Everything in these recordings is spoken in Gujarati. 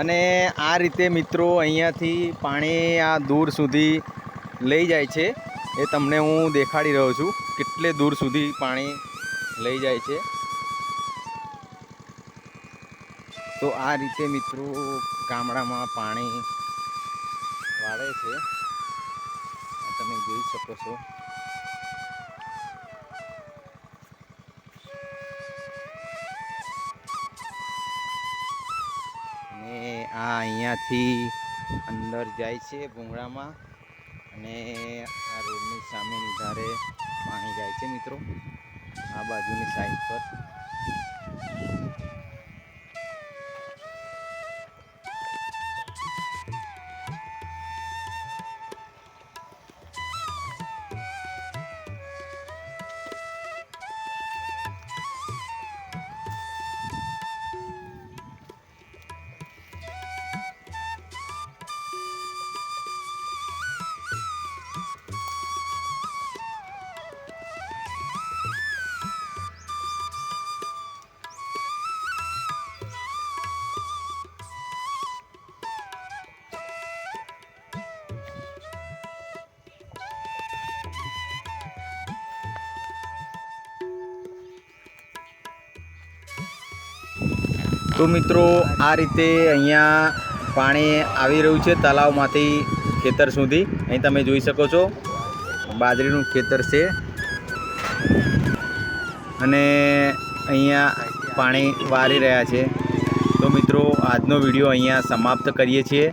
અને આ રીતે મિત્રો અહીંયાથી પાણી આ દૂર સુધી લઈ જાય છે। એ તમને હું દેખાડી રહ્યો છું કેટલે દૂર સુધી પાણી લઈ જાય છે। તો આ રીતે મિત્રો ગામડામાં પાણી વાળે છે, તમે જોઈ શકો છો। અને આ અહીંયાથી અંદર જાય છે ભૂંગળામાં, અને આ રોડની સામેની ધારે પાણી જાય છે મિત્રો, આ બાજુની સાઈડ પર। તો મિત્રો આ રીતે અહીંયા પાણી આવી રહ્યું છે તળાવમાંથી ખેતર સુધી। અહીં તમે જોઈ શકો છો બાજરીનું ખેતર છે, અને અહીંયા પાણી વારી રહ્યા છે। તો મિત્રો આજનો વિડીયો અહીંયા સમાપ્ત કરીએ છીએ,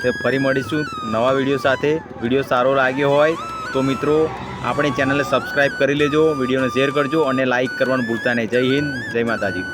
તો ફરી મળીશું નવા વિડીયો સાથે। વિડીયો સારો લાગ્યો હોય તો મિત્રો આપણી ચેનલને સબસ્ક્રાઈબ કરી લેજો, વિડીયોને શેર કરજો અને લાઈક કરવાનું ભૂલતા નહીં। જય હિન્દ, જય માતાજી।